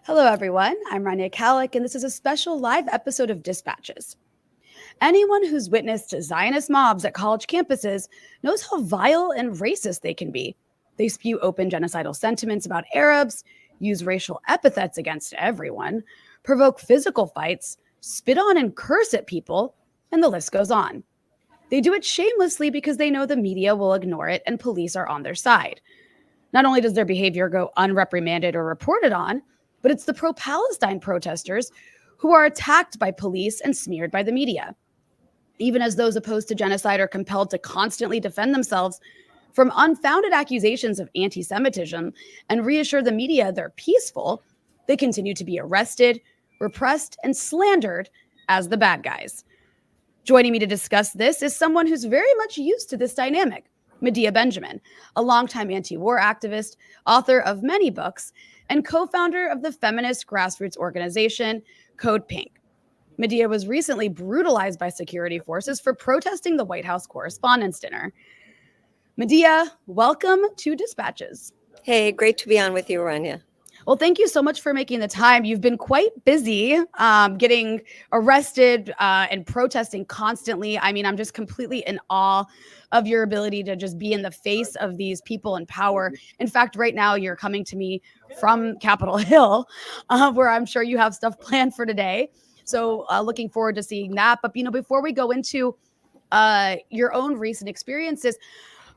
Hello, everyone. I'm Rania Khalek, and this is a special live episode of Dispatches. Anyone who's witnessed Zionist mobs at college campuses knows how vile and racist they can be. They spew open genocidal sentiments about Arabs, use racial epithets against everyone, provoke physical fights, spit on and curse at people, and the list goes on. They do it shamelessly because they know the media will ignore it and police are on their side. Not only does their behavior go unreprimanded or reported on, but it's the pro Palestine protesters who are attacked by police and smeared by the media. Even as those opposed to genocide are compelled to constantly defend themselves from unfounded accusations of anti Semitism and reassure the media they're peaceful, they continue to be arrested, repressed, and slandered as the bad guys. Joining me to discuss this is someone who's very much used to this dynamic, Medea Benjamin, a longtime anti-war activist, author of many books, and co-founder of the feminist grassroots organization Codepink. Medea was recently brutalized by security forces for protesting the White House Correspondents Dinner. Medea, welcome to Dispatches. Hey, great to be on with you, Rania. Well, thank you so much for making the time. You've been quite busy getting arrested and protesting constantly. I mean, I'm just completely in awe of your ability to just be in the face of these people in power. In fact, right now you're coming to me from Capitol Hill, where I'm sure you have stuff planned for today. So looking forward to seeing that. But, before we go into your own recent experiences,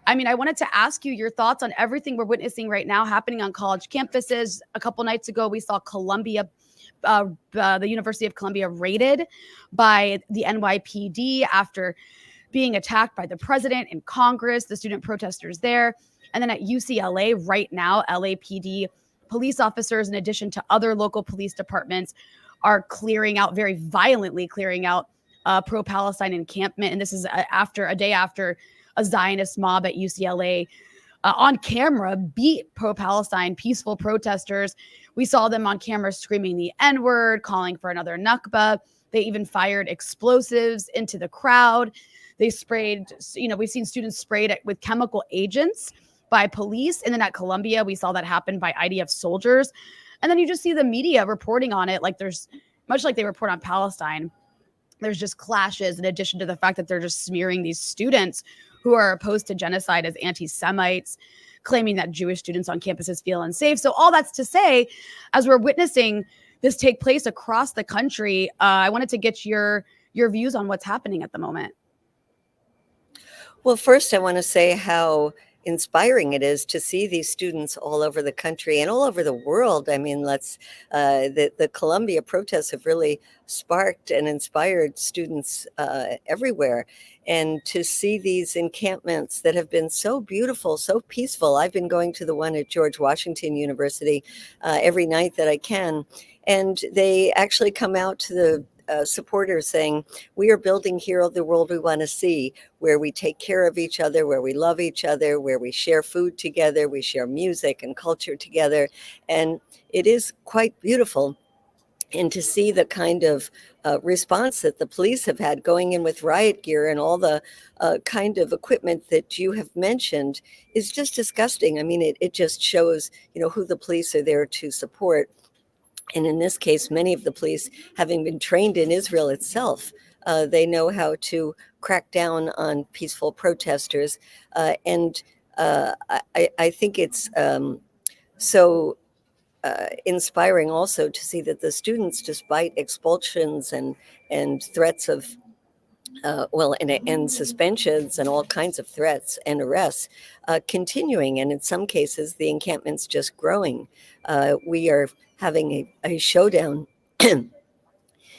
I wanted to ask you your thoughts on everything we're witnessing right now happening on college campuses. A couple nights ago, we saw the University of Columbia raided by the NYPD after being attacked by the president and Congress, the student protesters there. And then at UCLA right now, LAPD police officers, in addition to other local police departments, are very violently clearing out pro-Palestine encampment. And this is a day after a Zionist mob at UCLA on camera beat pro-Palestine peaceful protesters. We saw them on camera screaming the N-word, calling for another Nakba. They even fired explosives into the crowd. They sprayed, we've seen students sprayed with chemical agents by police. And then at Columbia, we saw that happen by IDF soldiers. And then you just see the media reporting on it much like they report on Palestine. There's just clashes in addition to the fact that they're just smearing these students who are opposed to genocide as anti-Semites, claiming that Jewish students on campuses feel unsafe. So all that's to say, as we're witnessing this take place across the country, I wanted to get your views on what's happening at the moment. Well, first, I want to say how inspiring it is to see these students all over the country and all over the world. I mean, the Columbia protests have really sparked and inspired students everywhere. And to see these encampments that have been so beautiful, so peaceful. I've been going to the one at George Washington University every night that I can. And they actually come out to the supporters saying, we are building here the world we want to see, where we take care of each other, where we love each other, where we share food together, we share music and culture together. And it is quite beautiful. And to see the kind of response that the police have had going in with riot gear and all the kind of equipment that you have mentioned is just disgusting. I mean, it just shows, who the police are there to support. And in this case, many of the police, having been trained in Israel itself, they know how to crack down on peaceful protesters. And I think it's so inspiring also to see that the students, despite expulsions and threats of and suspensions and all kinds of threats and arrests continuing, and in some cases the encampment's just growing. We are having a showdown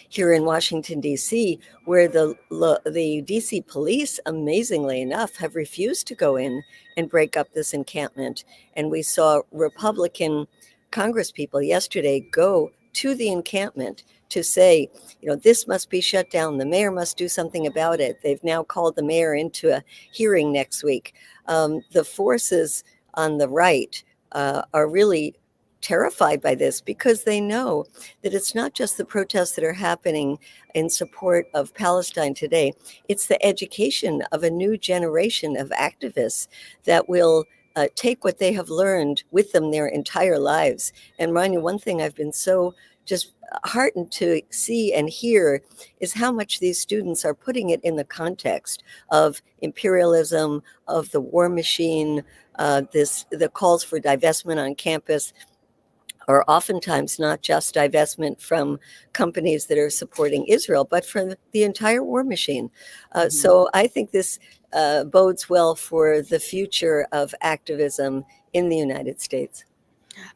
here in Washington, D.C., where the D.C. police, amazingly enough, have refused to go in and break up this encampment. And we saw Republican congresspeople yesterday go to the encampment to say, this must be shut down. The mayor must do something about it. They've now called the mayor into a hearing next week. The forces on the right are really terrified by this because they know that it's not just the protests that are happening in support of Palestine today. It's the education of a new generation of activists that will take what they have learned with them their entire lives. And Rania, one thing I've been so just heartened to see and hear is how much these students are putting it in the context of imperialism, of the war machine, the calls for divestment on campus are oftentimes not just divestment from companies that are supporting Israel, but from the entire war machine. So I think this bodes well for the future of activism in the United States.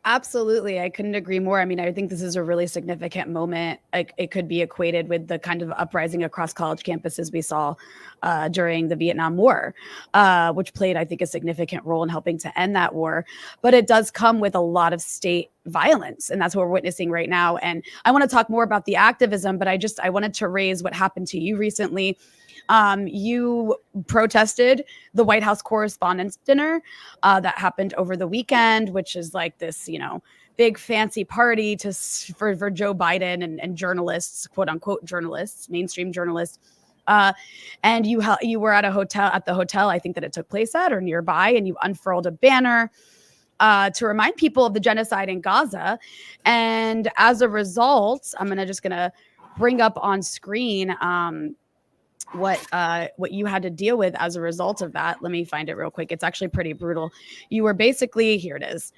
Absolutely. I couldn't agree more. I mean, I think this is a really significant moment. It could be equated with the kind of uprising across college campuses we saw during the Vietnam War, which played, I think, a significant role in helping to end that war. But it does come with a lot of state violence, and that's what we're witnessing right now. And I want to talk more about the activism, but I wanted to raise what happened to you recently. You protested the White House Correspondents Dinner that happened over the weekend, which is like this, big fancy party for Joe Biden and journalists, quote unquote journalists, mainstream journalists. And you were at the hotel, I think that it took place at or nearby, and you unfurled a banner to remind people of the genocide in Gaza. And as a result, I'm gonna bring up on screen what you had to deal with as a result of that. Let me find it real quick. It's actually pretty brutal. You were basically, here it is.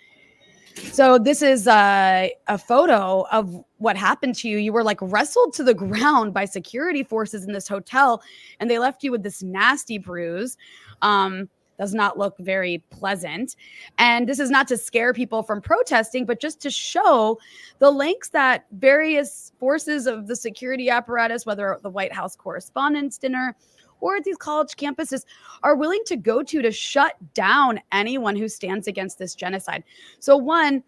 So this is a photo of what happened to you. You were like wrestled to the ground by security forces in this hotel, and they left you with this nasty bruise. Does not look very pleasant. And this is not to scare people from protesting, but just to show the lengths that various forces of the security apparatus, whether the White House Correspondents Dinner or at these college campuses, are willing to go to shut down anyone who stands against this genocide. So one,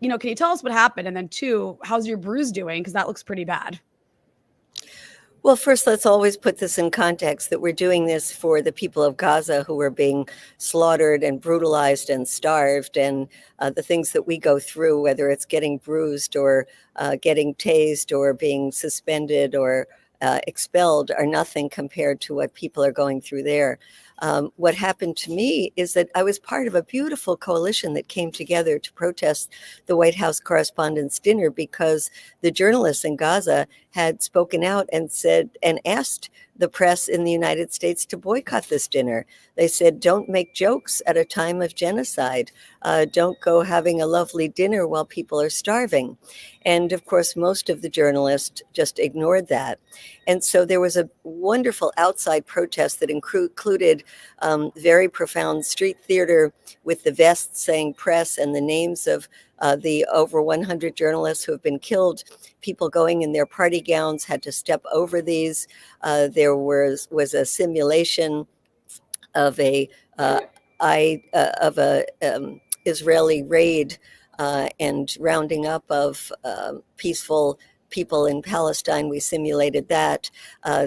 can you tell us what happened? And then two, how's your bruise doing? Because that looks pretty bad. Well, first, let's always put this in context that we're doing this for the people of Gaza who are being slaughtered and brutalized and starved. And the things that we go through, whether it's getting bruised or getting tased or being suspended or expelled, are nothing compared to what people are going through there. What happened to me is that I was part of a beautiful coalition that came together to protest the White House Correspondents' Dinner because the journalists in Gaza had spoken out and said and asked the press in the United States to boycott this dinner. They said, don't make jokes at a time of genocide. Don't go having a lovely dinner while people are starving. And of course, most of the journalists just ignored that. And so there was a wonderful outside protest that included very profound street theater with the vests saying press and the names of the over 100 journalists who have been killed. People going in their party gowns had to step over these. There was a simulation of a Israeli raid and rounding up of peaceful people in Palestine. We simulated that.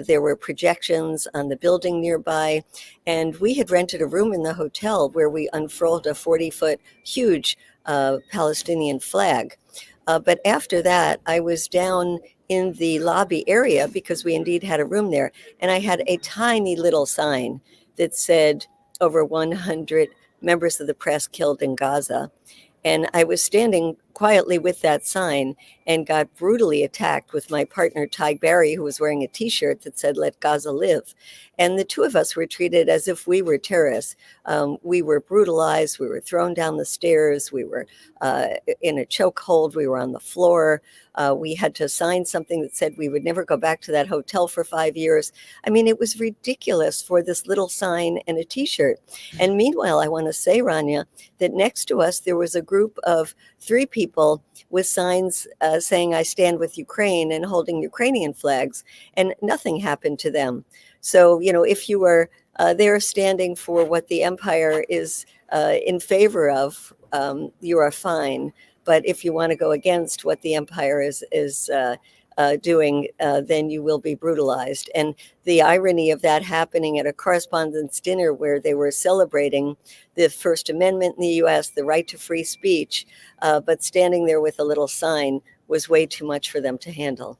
There were projections on the building nearby. And we had rented a room in the hotel where we unfurled a 40-foot huge Palestinian flag. But after that, I was down in the lobby area because we indeed had a room there. And I had a tiny little sign that said over 100 members of the press killed in Gaza. And I was standing quietly with that sign and got brutally attacked with my partner, Ty Barry, who was wearing a T-shirt that said, "Let Gaza live." And the two of us were treated as if we were terrorists. We were brutalized. We were thrown down the stairs. We were in a chokehold. We were on the floor. We had to sign something that said we would never go back to that hotel for 5 years. I mean, it was ridiculous for this little sign and a T-shirt. And meanwhile, I want to say, Rania, that next to us, there was a group of 3 people with signs saying, "I stand with Ukraine," and holding Ukrainian flags, and nothing happened to them. So, if you were there standing for what the empire is in favor of, you are fine. But if you want to go against what the empire is doing, then you will be brutalized. And the irony of that happening at a correspondents' dinner where they were celebrating the First Amendment in the U.S., the right to free speech, but standing there with a little sign was way too much for them to handle.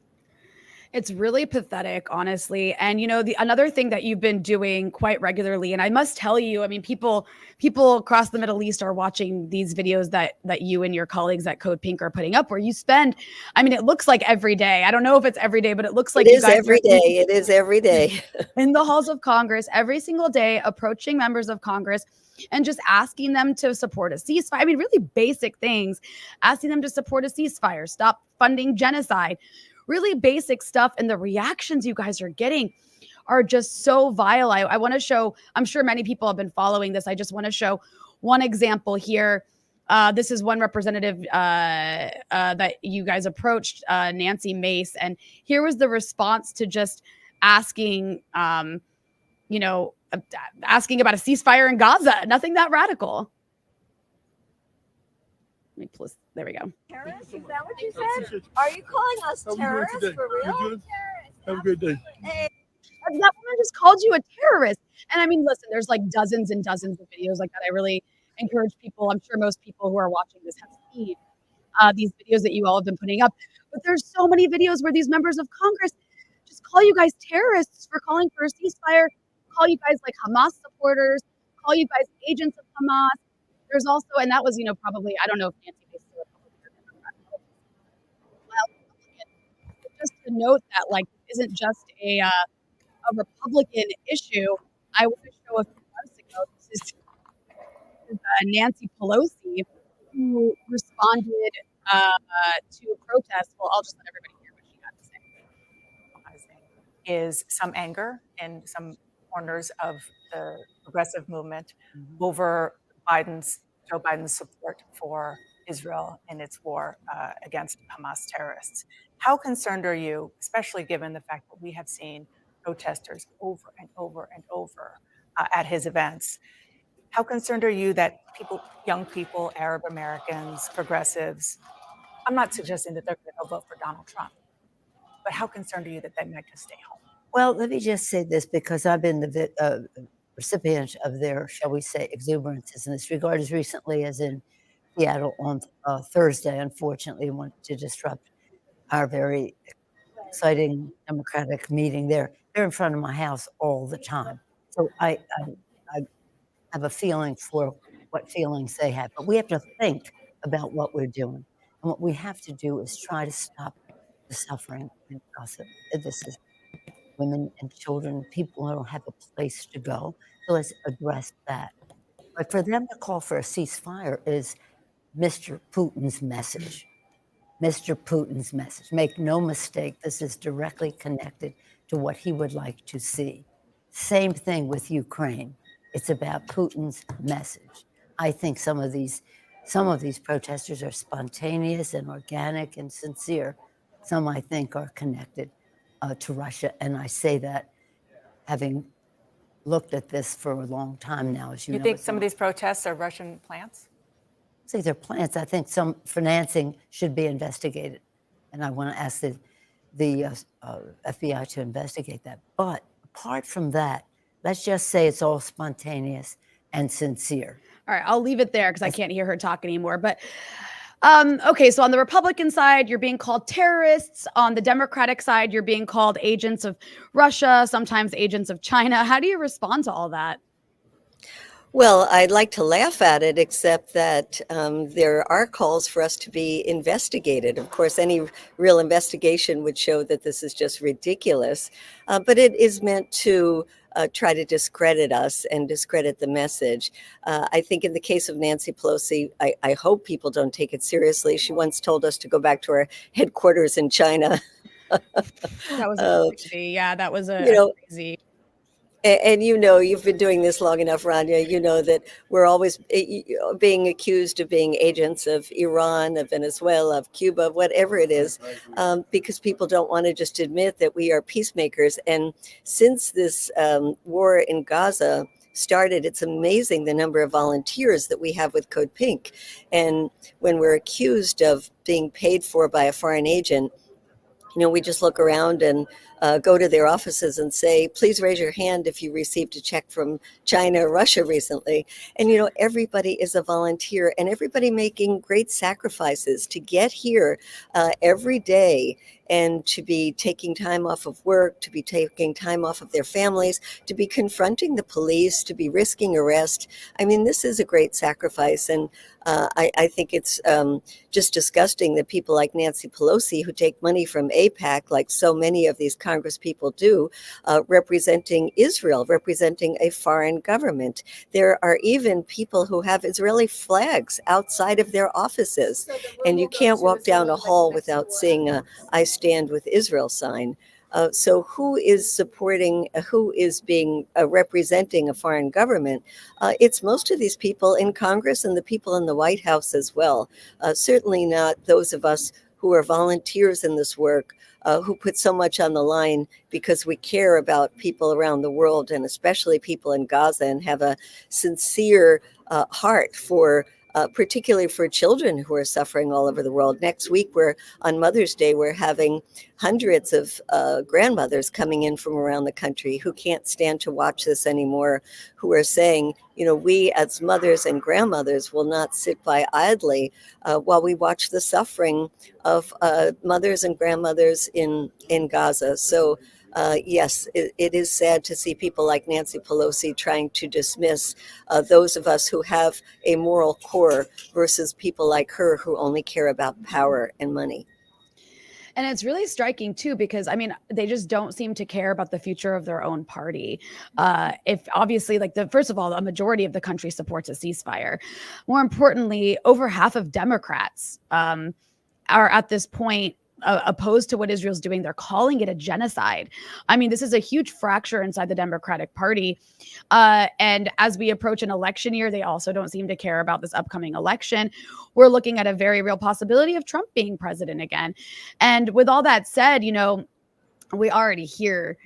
It's really pathetic, honestly. And the another thing that you've been doing quite regularly, and I must tell you, I mean, people across the Middle East are watching these videos that you and your colleagues at Codepink are putting up, where you spend, I mean, it looks like every day. I don't know if it's every day, but it looks It like you is guys are every day. It is every day. in the halls of Congress every single day, approaching members of Congress and just asking them to support a ceasefire. I mean, really basic things, asking them to support a ceasefire, stop funding genocide, really basic stuff. And the reactions you guys are getting are just so vile. I want to show, I'm sure many people have been following this. I just want to show one example here. This is one representative that you guys approached, Nancy Mace. And here was the response to just asking, asking about a ceasefire in Gaza. Nothing that radical. There we go. Terrorists? Is that what you said? Are you calling us terrorists for real? Have a good day. Hey. That woman just called you a terrorist. And I mean, listen, there's like dozens and dozens of videos like that. I really encourage people. I'm sure most people who are watching this have seen these videos that you all have been putting up. But there's so many videos where these members of Congress just call you guys terrorists for calling for a ceasefire, call you guys like Hamas supporters, call you guys agents of Hamas. There's also, and that was, probably, I don't know if Nancy Mace is a Republican or Democrat. Well, just to note that, like, this isn't just a Republican issue. I want to show a few months ago, this is Nancy Pelosi, who responded to a protest. Well, I'll just let everybody hear what she got to say. Is some anger in some corners of the progressive movement over Joe Biden's support for Israel in its war against Hamas terrorists. How concerned are you, especially given the fact that we have seen protesters over and over and over at his events? How concerned are you that young people, Arab Americans, progressives, I'm not suggesting that they're going to go vote for Donald Trump, but how concerned are you that they might just stay home? Well, let me just say this, because I've been the recipient of their, shall we say, exuberances in this regard as recently as in Seattle on Thursday, unfortunately, wanted to disrupt our very exciting democratic meeting there. They're in front of my house all the time. So I have a feeling for what feelings they have. But we have to think about what we're doing. And what we have to do is try to stop the suffering in Gaza. This is women and children, people who don't have a place to go. So let's address that. But for them to call for a ceasefire is Mr. Putin's message. Mr. Putin's message. Make no mistake, this is directly connected to what he would like to see. Same thing with Ukraine. It's about Putin's message. I think some of these protesters are spontaneous and organic and sincere. Some, I think, are connected to Russia. And I say that having looked at this for a long time now, as you know. You think some of these protests are Russian plants? I say they're plants. I think some financing should be investigated. And I want to ask the FBI to investigate that. But apart from that, let's just say it's all spontaneous and sincere. All right, I'll leave it there because I can't hear her talk anymore. But okay, so on the Republican side, you're being called terrorists. On the Democratic side, you're being called agents of Russia, sometimes agents of China. How do you respond to all that? Well, I'd like to laugh at it, except that there are calls for us to be investigated. Of course, any real investigation would show that this is just ridiculous, but it is meant to try to discredit us and discredit the message. I think in the case of Nancy Pelosi, I hope people don't take it seriously. She once told us to go back to our headquarters in China. That was crazy. Yeah, that was crazy. And you've been doing this long enough, Rania, you know that we're always being accused of being agents of Iran, of Venezuela, of Cuba, whatever it is, because people don't want to just admit that we are peacemakers. And since this war in Gaza started, it's amazing the number of volunteers that we have with Codepink. And when we're accused of being paid for by a foreign agent, we just look around and go to their offices and say, please raise your hand if you received a check from China or Russia recently. And, everybody is a volunteer and everybody making great sacrifices to get here every day and to be taking time off of work, to be taking time off of their families, to be confronting the police, to be risking arrest. I mean, this is a great sacrifice. And I think it's just disgusting that people like Nancy Pelosi, who take money from AIPAC, like so many of these Congress people do, representing Israel, representing a foreign government. There are even people who have Israeli flags outside of their offices. And you can't walk down a hall without seeing a I Stand with Israel sign. So who is supporting, who is being representing a foreign government? It's most of these people in Congress and the people in the White House as well. Certainly not those of us who are volunteers in this work, who put so much on the line because we care about people around the world, and especially people in Gaza, and have a sincere heart for particularly for children who are suffering all over the world. Next week, on Mother's Day, we're having hundreds of grandmothers coming in from around the country who can't stand to watch this anymore, who are saying, we as mothers and grandmothers will not sit by idly while we watch the suffering of mothers and grandmothers in Gaza. So yes, it is sad to see people like Nancy Pelosi trying to dismiss those of us who have a moral core versus people like her who only care about power and money. And it's really striking too, because they just don't seem to care about the future of their own party. If obviously, first of all, a majority of the country supports a ceasefire. More importantly, over half of Democrats are at this point opposed to what Israel's doing. They're calling it a genocide. This is a huge fracture inside the Democratic Party. And as we approach an election year, they also don't seem to care about this upcoming election. We're looking at a very real possibility of Trump being president again. And with all that said, we already hear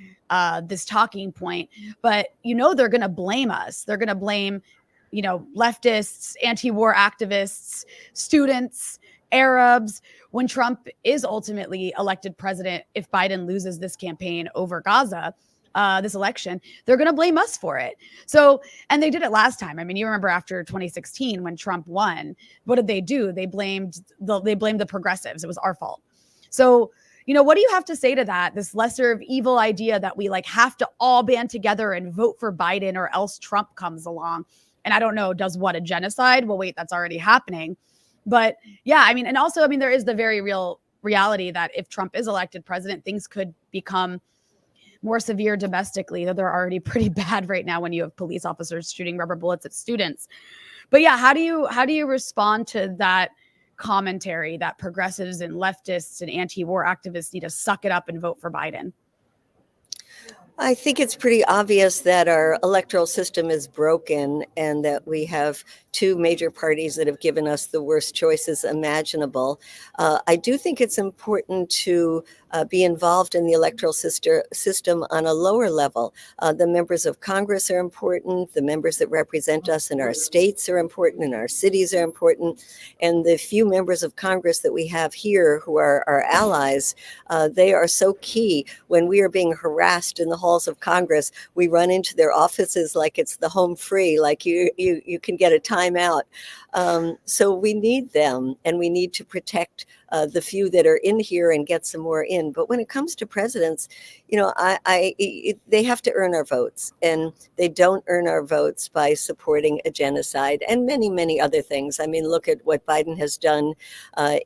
this talking point, but they're going to blame us. They're going to blame, leftists, anti-war activists, students, Arabs, when Trump is ultimately elected president. If Biden loses this campaign over Gaza, this election, they're going to blame us for it. So, and they did it last time. You remember after 2016 when Trump won, what did they do? They blamed the progressives. It was our fault. So, what do you have to say to that? This lesser of evil idea that we have to all band together and vote for Biden or else Trump comes along. And I don't know, does what, a genocide? Well, wait, that's already happening. But yeah, and also, there is the very real reality that if Trump is elected president, things could become more severe domestically, though they're already pretty bad right now when you have police officers shooting rubber bullets at students. But yeah, how do you respond to that commentary that progressives and leftists and anti-war activists need to suck it up and vote for Biden? I think it's pretty obvious that our electoral system is broken and that we have two major parties that have given us the worst choices imaginable. I do think it's important to be involved in the electoral system on a lower level. The members of Congress are important. The members that represent us in our states are important, and our cities are important. And the few members of Congress that we have here who are our allies, they are so key. When we are being harassed in the halls of Congress, we run into their offices like it's the home free, like you can get a timeout. So we need them, and we need to protect the few that are in here and get some more in. But when it comes to presidents, they have to earn our votes, and they don't earn our votes by supporting a genocide and many, many other things. Look at what Biden has done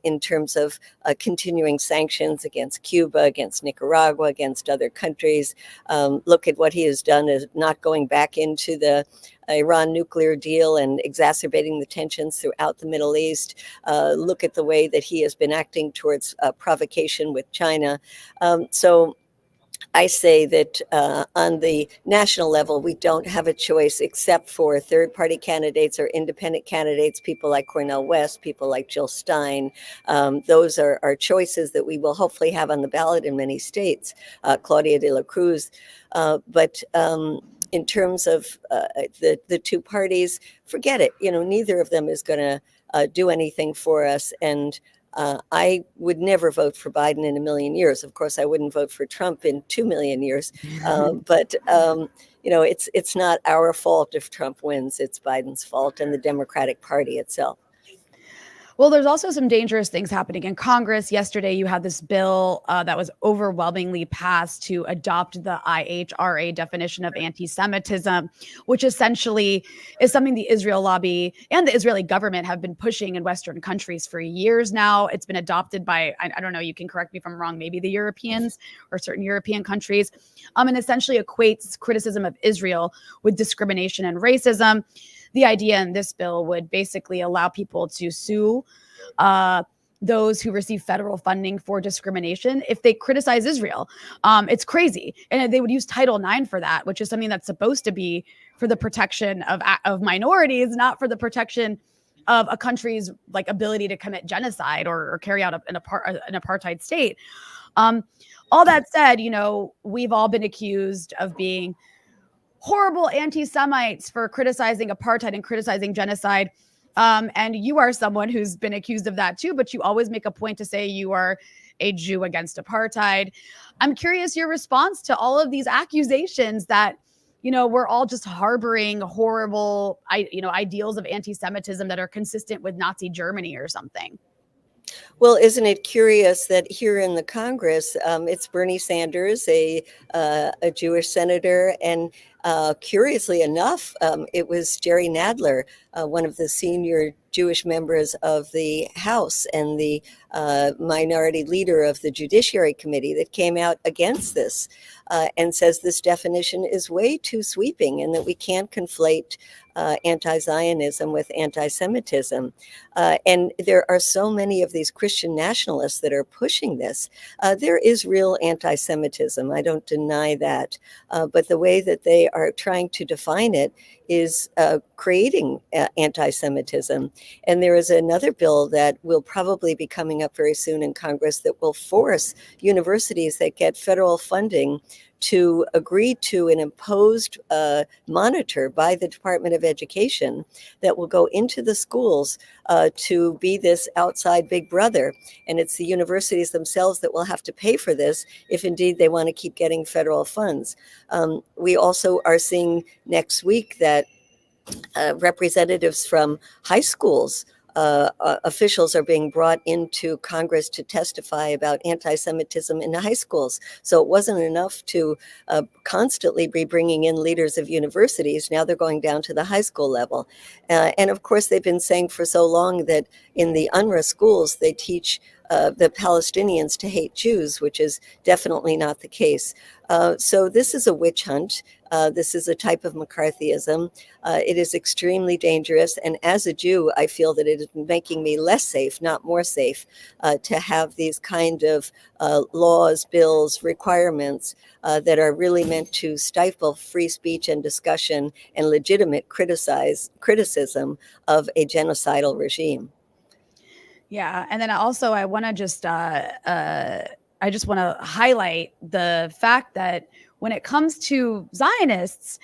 in terms of continuing sanctions against Cuba, against Nicaragua, against other countries. Look at what he has done as not going back into the Iran nuclear deal and exacerbating the tensions throughout the Middle East. Look at the way that he has been acting towards provocation with China. So I say that on the national level, we don't have a choice except for third-party candidates or independent candidates, people like Cornel West, people like Jill Stein. Those are choices that we will hopefully have on the ballot in many states, Claudia de la Cruz. But in terms of the two parties, forget it. Neither of them is going to do anything for us. And I would never vote for Biden in a million years. Of course, I wouldn't vote for Trump in 2 million years. But it's not our fault if Trump wins. It's Biden's fault and the Democratic Party itself. Well, there's also some dangerous things happening in Congress. Yesterday, you had this bill that was overwhelmingly passed to adopt the IHRA definition of anti-Semitism, which essentially is something the Israel lobby and the Israeli government have been pushing in Western countries for years now. It's been adopted by, I don't know, you can correct me if I'm wrong, maybe the Europeans or certain European countries, and essentially equates criticism of Israel with discrimination and racism. The idea in this bill would basically allow people to sue those who receive federal funding for discrimination if they criticize Israel. It's crazy. And they would use Title IX for that, which is something that's supposed to be for the protection of minorities, not for the protection of a country's like ability to commit genocide or carry out an apartheid state. All that said, you know, we've all been accused of being horrible anti-Semites for criticizing apartheid and criticizing genocide. And you are someone who's been accused of that too, but you always make a point to say you are a Jew against apartheid. I'm curious your response to all of these accusations that, you know, we're all just harboring horrible, ideals of anti-Semitism that are consistent with Nazi Germany or something. Well, isn't it curious that here in the Congress, it's Bernie Sanders, a Jewish senator, and curiously enough, it was Jerry Nadler, one of the senior Jewish members of the House and the minority leader of the Judiciary Committee, that came out against this and says this definition is way too sweeping and that we can't conflate anti-Zionism with anti-Semitism. And there are so many of these Christian nationalists that are pushing this. There is real anti-Semitism. I don't deny that. But the way that they are trying to define it is creating anti-Semitism. And there is another bill that will probably be coming up very soon in Congress that will force universities that get federal funding to agree to an imposed monitor by the Department of Education that will go into the schools to be this outside big brother. And it's the universities themselves that will have to pay for this if indeed they want to keep getting federal funds. We also are seeing next week that representatives from high schools, officials are being brought into Congress to testify about anti-Semitism in high schools. So it wasn't enough to constantly be bringing in leaders of universities. Now they're going down to the high school level. And of course, they've been saying for so long that in the UNRWA schools, they teach the Palestinians to hate Jews, which is definitely not the case. So this is a witch hunt. This is a type of McCarthyism. It is extremely dangerous. And as a Jew, I feel that it is making me less safe, not more safe, to have these kind of laws, bills, requirements that are really meant to stifle free speech and discussion and legitimate criticism of a genocidal regime. Yeah. And then also I want to just I just want to highlight the fact that when it comes to Zionists,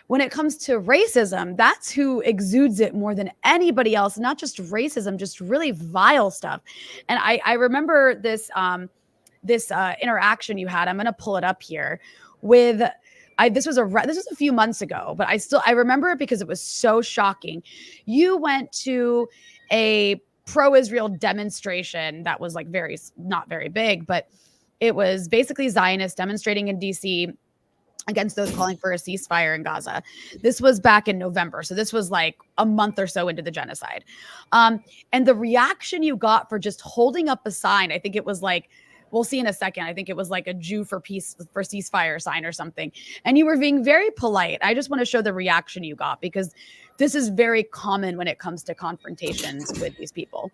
when it comes to racism, that's who exudes it more than anybody else. Not just racism, just really vile stuff. And I remember this interaction you had. I'm going to pull it up here with. This was a few months ago, but I remember it because it was so shocking. You went to a pro-Israel demonstration that was like not very big, but it was basically Zionists demonstrating in DC against those calling for a ceasefire in Gaza. This was back in November. So this was like a month or so into the genocide. And the reaction you got for just holding up a sign, I think it was like, we'll see in a second. I think it was like a Jew for peace, for ceasefire sign or something. And you were being very polite. I just want to show the reaction you got because this is very common when it comes to confrontations with these people.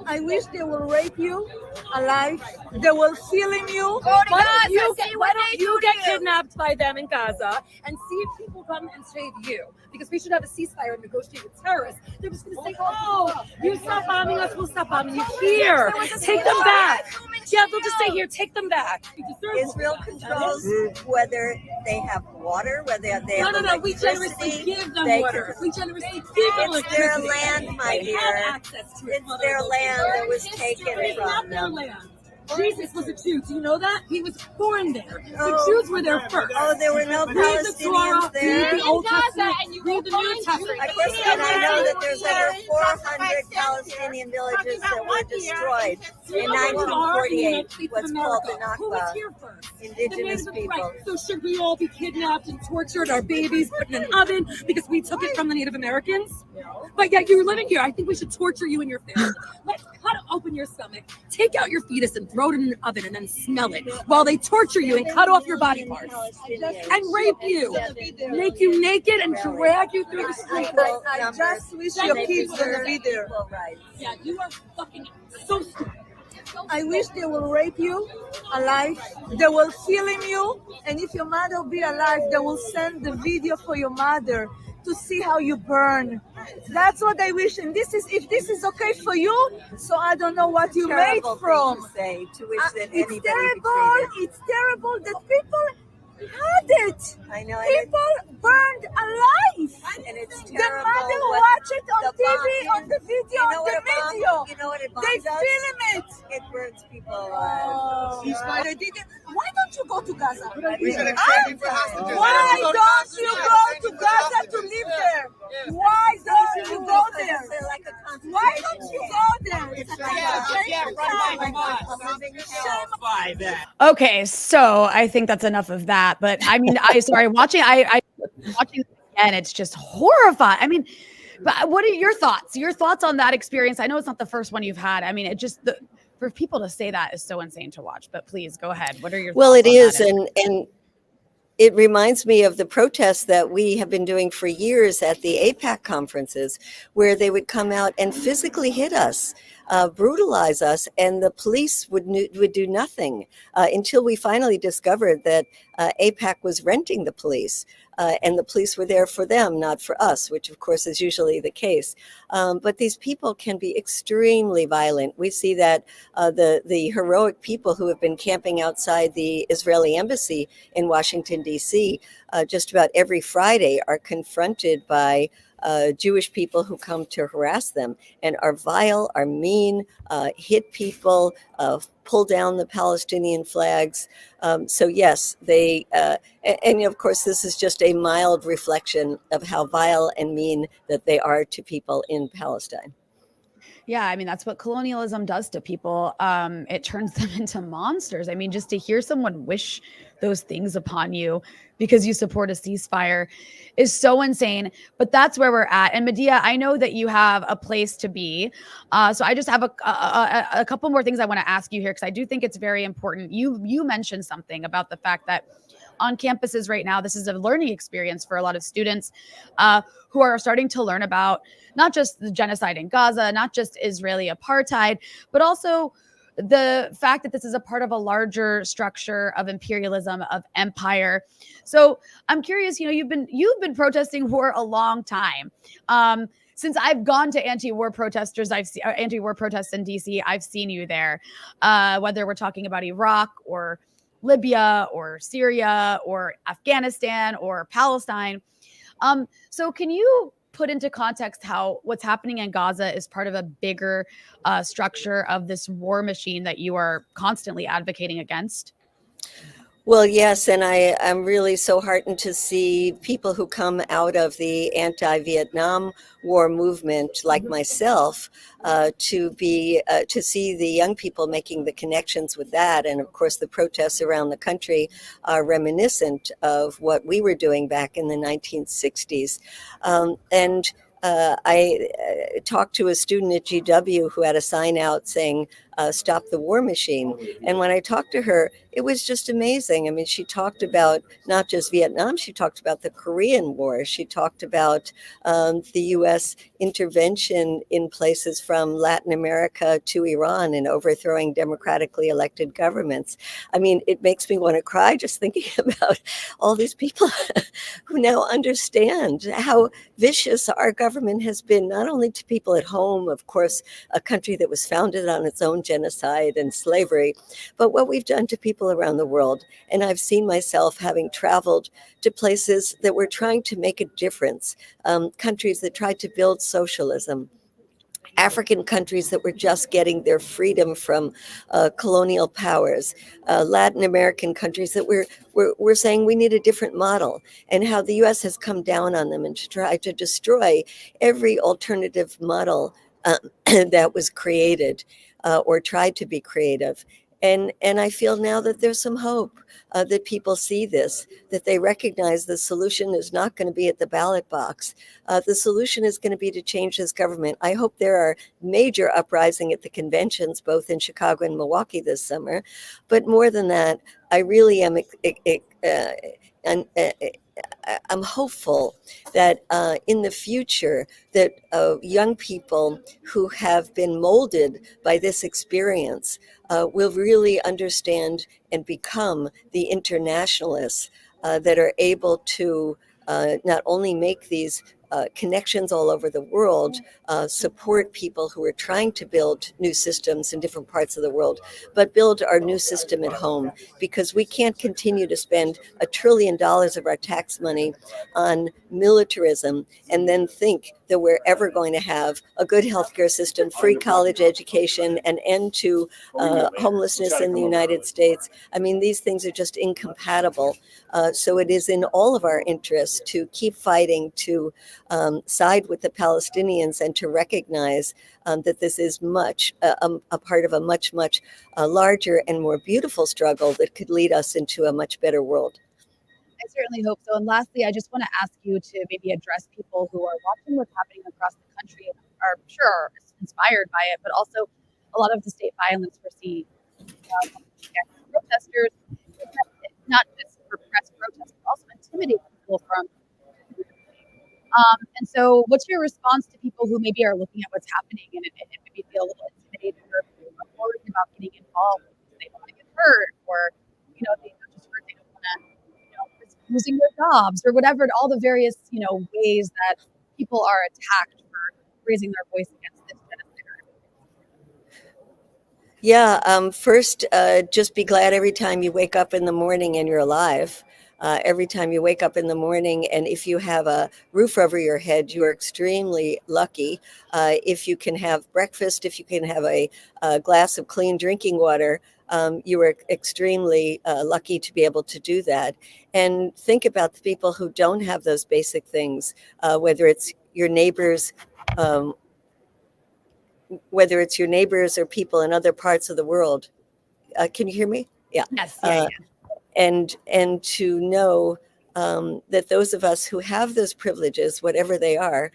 I wish they will rape you alive. They will film you. Why don't you get kidnapped by them in Gaza and see if people come and save you? Because we should have a ceasefire and negotiate with terrorists. They're just going to say, oh, you stop bombing us, we'll stop bombing you. Here, take them back. Yeah, they'll just stay here. Take them back. Israel controls whether they have water, whether they have No. We generously give them water. We generously give them It's their land, my dear. Access to it. It's their land that was taken from them. Jesus was a Jew. Do you know that? He was born there. The Jews were there first. Oh, there were no Read the Torah, Palestinians there? read the Old Testament, read the New Testament. Of course, and I know that there's over 400 Palestinian villages that were destroyed in 1948. What's called the Who was Nakba. here first? Indigenous people. Right. So should we all be kidnapped and tortured, our babies put in an oven because we took it from the Native Americans? But yet you're living here. I think we should torture you and your family. Let's cut open your stomach, take out your fetus and throw it in an oven and then smell it while they torture you and cut off your body parts and rape you, make you naked and drag you through the street. I just wish your kids would be there. Yeah, you are fucking so stupid. I wish they will rape you alive. They will film you, and if your mother will be alive, they will send the video for your mother to see how you burn. That's what I wish. And this is, if this is okay for you, so I don't know what you made from. To wish that It's anybody terrible. It's terrible that people had it. I know. People burned alive. And it's The terrible. mother what watch it on the TV, bomb- on the video, You know on what the a bomb- video. You know what it bombs They us? film it. It burns people Oh, alive. they didn't. Why don't you go to Gaza? Really? Why don't you go to Gaza to live there? Why don't you go there? Like a Why don't you go there? It's Okay, so I think that's enough of that. But I mean, watching it again, it's just horrifying. I mean, but what are your thoughts? Your thoughts on that experience? I know it's not the first one you've had. I mean, for people to say that is so insane to watch. But please go ahead. What are your Well, thoughts it on is, that? and it reminds me of the protests that we have been doing for years at the APAC conferences, where they would come out and physically hit us, brutalize us, and the police would do nothing until we finally discovered that APAC was renting the police. And the police were there for them, not for us, which of course is usually the case. But these people can be extremely violent. We see that the heroic people who have been camping outside the Israeli embassy in Washington, D.C., just about every Friday are confronted by Jewish people who come to harass them and are vile, are mean, hit people, pull down the Palestinian flags. So yes, and of course, this is just a mild reflection of how vile and mean that they are to people in Palestine. Yeah, I mean, that's what colonialism does to people. It turns them into monsters. I mean, just to hear someone wish those things upon you because you support a ceasefire is so insane. But that's where we're at. And Medea, I know that you have a place to be. So I just have a couple more things I want to ask you here, because I do think it's very important. You mentioned something about the fact that on campuses right now, this is a learning experience for a lot of students who are starting to learn about not just the genocide in Gaza, not just Israeli apartheid, but also the fact that this is a part of a larger structure of imperialism, of empire. So I'm curious, you've been protesting for a long time. Since I've gone to anti-war protesters, anti-war protests in DC, I've seen you there, whether we're talking about Iraq or Libya or Syria or Afghanistan or Palestine. So can you put into context how what's happening in Gaza is part of a bigger structure of this war machine that you are constantly advocating against? Well, yes, and I'm really so heartened to see people who come out of the anti-Vietnam War movement, like myself, to see the young people making the connections with that. And of course, the protests around the country are reminiscent of what we were doing back in the 1960s. I talked to a student at GW who had a sign out saying, "Stop the war machine." And when I talked to her, it was just amazing. I mean, she talked about not just Vietnam, she talked about the Korean War. She talked about the U.S. intervention in places from Latin America to Iran and overthrowing democratically elected governments. I mean, it makes me want to cry just thinking about all these people who now understand how vicious our government has been, not only to people at home, of course, a country that was founded on its own genocide and slavery, but what we've done to people around the world. And I've seen myself, having traveled to places that were trying to make a difference, countries that tried to build socialism, African countries that were just getting their freedom from colonial powers, Latin American countries that we're saying we need a different model, and how the U.S. has come down on them and to try to destroy every alternative model that was created or tried to be creative. And I feel now that there's some hope that people see this, that they recognize the solution is not going to be at the ballot box. The solution is going to be to change this government. I hope there are major uprising at the conventions, both in Chicago and Milwaukee this summer. But more than that, I really am I'm hopeful that in the future that young people who have been molded by this experience will really understand and become the internationalists that are able to not only make these connections all over the world, support people who are trying to build new systems in different parts of the world, but build our new system at home, because we can't continue to spend $1 trillion of our tax money on militarism and then think that we're ever going to have a good healthcare system, free college education, an end to homelessness in the United States. I mean, these things are just incompatible. So it is in all of our interests to keep fighting, to side with the Palestinians, and to recognize that this is a part of a much larger and more beautiful struggle that could lead us into a much better world. I certainly hope so. And lastly, I just want to ask you to maybe address people who are watching what's happening across the country and are sure inspired by it, but also a lot of the state violence we're seeing protesters, not just repress protests, but also intimidate people from. And so what's your response to people who maybe are looking at what's happening and maybe feel a little intimidated or worried about getting involved because they don't want to get hurt, or, you know, they're just hurt, they don't want to, you know, risk losing their jobs or whatever, all the various, you know, ways that people are attacked for raising their voice against this genocide? Yeah, first, just be glad every time you wake up in the morning and you're alive. Every time you wake up in the morning, and if you have a roof over your head, you are extremely lucky. If you can have breakfast, if you can have a glass of clean drinking water, you are extremely lucky to be able to do that. And think about the people who don't have those basic things, whether it's your neighbors, or people in other parts of the world. Can you hear me? Yeah. Yes. Yeah. And to know that those of us who have those privileges, whatever they are,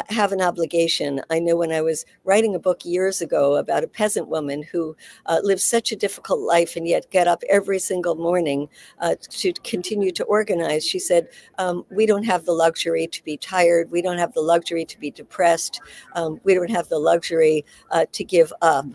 have an obligation. I know when I was writing a book years ago about a peasant woman who lives such a difficult life and yet get up every single morning to continue to organize, she said, we don't have the luxury to be tired. We don't have the luxury to be depressed. We don't have the luxury to give up.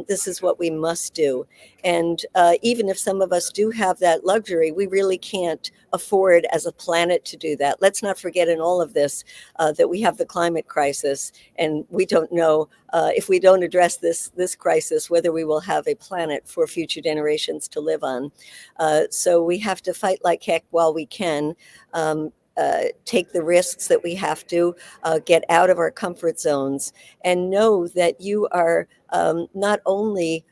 This is what we must do. And even if some of us do have that luxury, we really can't afford as a planet to do that. Let's not forget in all of this that we have the climate crisis, and we don't know if we don't address this crisis whether we will have a planet for future generations to live on. So we have to fight like heck while we can. Take the risks that we have to, get out of our comfort zones, and know that you are not only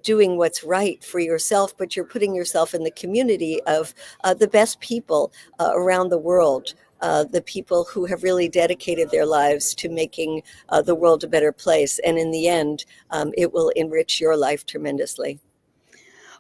doing what's right for yourself, but you're putting yourself in the community of the best people around the world, the people who have really dedicated their lives to making the world a better place. And in the end, it will enrich your life tremendously.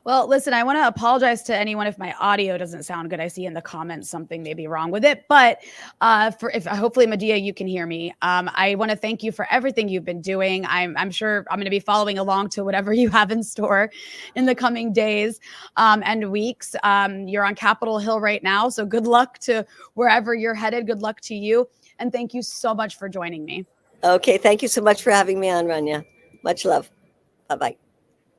Well, listen, I want to apologize to anyone if my audio doesn't sound good. I see in the comments something may be wrong with it, but hopefully, Medea, you can hear me. I want to thank you for everything you've been doing. I'm sure I'm going to be following along to whatever you have in store in the coming days and weeks. You're on Capitol Hill right now, so good luck to wherever you're headed. Good luck to you, and thank you so much for joining me. Okay, thank you so much for having me on, Rania. Much love. Bye-bye.